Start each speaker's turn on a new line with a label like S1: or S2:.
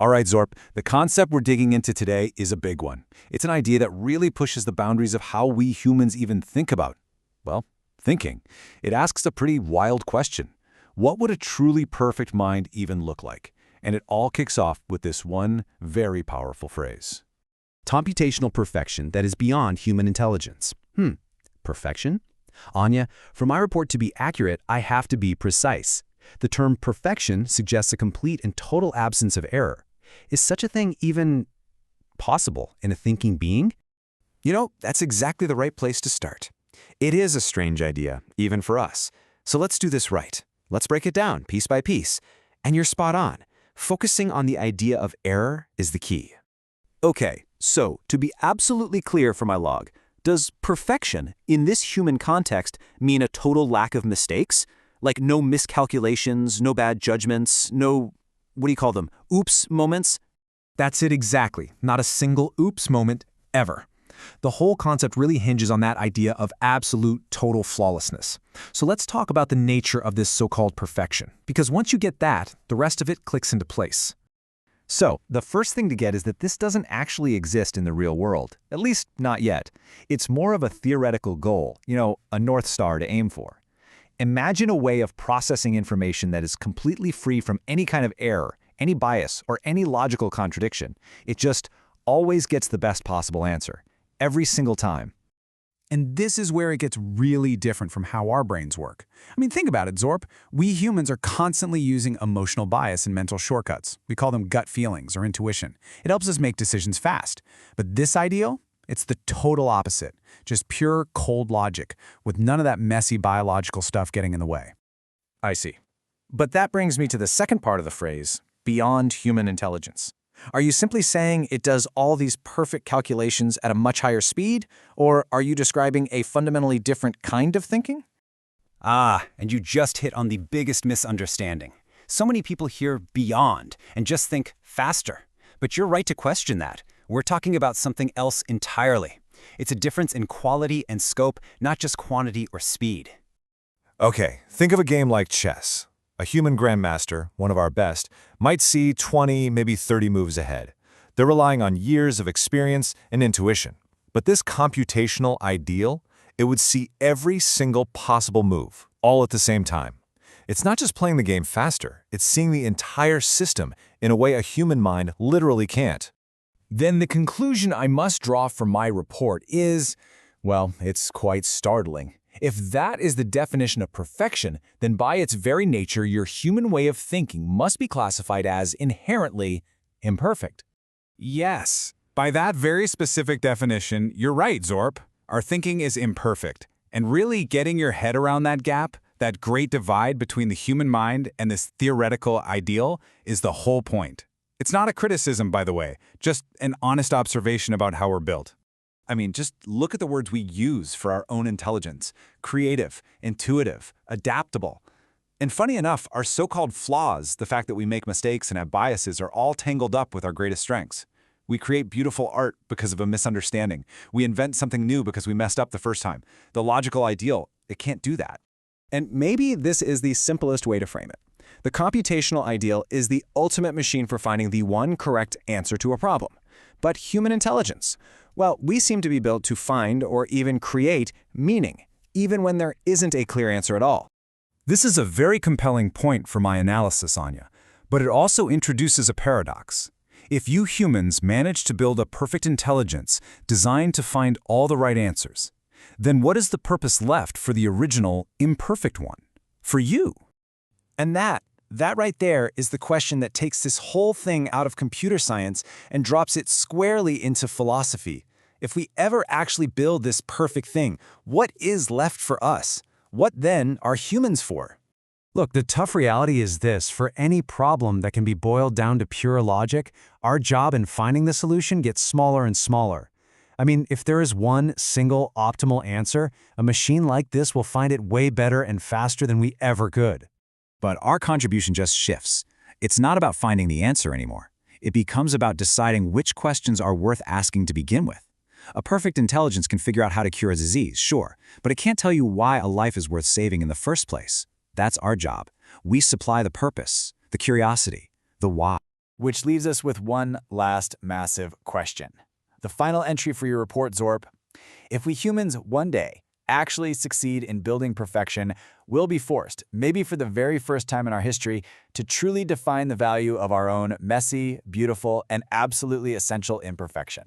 S1: All right, Zorp, the concept we're digging into today is a big one. It's an idea that really pushes the boundaries of how we humans even think about, well, thinking. It asks a pretty wild question. What would a truly perfect mind even look like? And it all kicks off with this one very powerful phrase.
S2: Computational perfection that is beyond human intelligence. Perfection? Anya, for my report to be accurate, I have to be precise. The term perfection suggests a complete and total absence of error. Is such a thing even possible in a thinking being?
S3: You know, that's exactly the right place to start. It is a strange idea, even for us. So let's do this right. Let's break it down piece by piece. And you're spot on. Focusing on the idea of error is the key.
S4: Okay, so to be absolutely clear for my log, does perfection in this human context mean a total lack of mistakes? Like no miscalculations, no bad judgments, no, what do you call them, oops moments?
S5: That's it exactly. Not a single oops moment ever. The whole concept really hinges on that idea of absolute total flawlessness. So let's talk about the nature of this so-called perfection, because once you get that, the rest of it clicks into place.
S6: So, the first thing to get is that this doesn't actually exist in the real world, at least not yet. It's more of a theoretical goal, a North Star to aim for. Imagine a way of processing information that is completely free from any kind of error, any bias, or any logical contradiction. It just always gets the best possible answer, every single time.
S7: And this is where it gets really different from how our brains work. I mean, think about it, Zorp. We humans are constantly using emotional bias and mental shortcuts. We call them gut feelings or intuition. It helps us make decisions fast. But this ideal? It's the total opposite. Just pure, cold logic, with none of that messy biological stuff getting in the way.
S8: I see. But that brings me to the second part of the phrase, beyond human intelligence. Are you simply saying it does all these perfect calculations at a much higher speed, or are you describing a fundamentally different kind of thinking?
S2: And you just hit on the biggest misunderstanding. So many people hear beyond and just think faster. But you're right to question that. We're talking about something else entirely. It's a difference in quality and scope, not just quantity or speed.
S1: Okay, think of a game like chess. A human grandmaster, one of our best, might see 20, maybe 30 moves ahead. They're relying on years of experience and intuition. But this computational ideal, it would see every single possible move, all at the same time. It's not just playing the game faster, it's seeing the entire system in a way a human mind literally can't.
S5: Then the conclusion I must draw from my report is, well, it's quite startling. If that is the definition of perfection, then by its very nature, your human way of thinking must be classified as inherently imperfect.
S7: Yes. By that very specific definition, you're right, Zorp. Our thinking is imperfect. And really getting your head around that gap, that great divide between the human mind and this theoretical ideal, is the whole point. It's not a criticism, by the way, just an honest observation about how we're built. I mean, just look at the words we use for our own intelligence. Creative, intuitive, adaptable. And funny enough, our so-called flaws, the fact that we make mistakes and have biases, are all tangled up with our greatest strengths. We create beautiful art because of a misunderstanding. We invent something new because we messed up the first time. The logical ideal, it can't do that.
S4: And maybe this is the simplest way to frame it. The computational ideal is the ultimate machine for finding the one correct answer to a problem. But human intelligence, well, we seem to be built to find or even create meaning, even when there isn't a clear answer at all.
S5: This is a very compelling point for my analysis, Anya, but it also introduces a paradox. If you humans manage to build a perfect intelligence designed to find all the right answers, then what is the purpose left for the original, imperfect one? For you?
S4: And that right there is the question that takes this whole thing out of computer science and drops it squarely into philosophy. If we ever actually build this perfect thing, what is left for us? What then are humans for?
S5: Look, the tough reality is this: for any problem that can be boiled down to pure logic, our job in finding the solution gets smaller and smaller. I mean, if there is one single optimal answer, a machine like this will find it way better and faster than we ever could.
S9: But our contribution just shifts. It's not about finding the answer anymore. It becomes about deciding which questions are worth asking to begin with. A perfect intelligence can figure out how to cure a disease, sure, but it can't tell you why a life is worth saving in the first place. That's our job. We supply the purpose, the curiosity, the why.
S10: Which leaves us with one last massive question. The final entry for your report, Zorp. If we humans one day actually succeed in building perfection, we'll be forced, maybe for the very first time in our history, to truly define the value of our own messy, beautiful, and absolutely essential imperfection.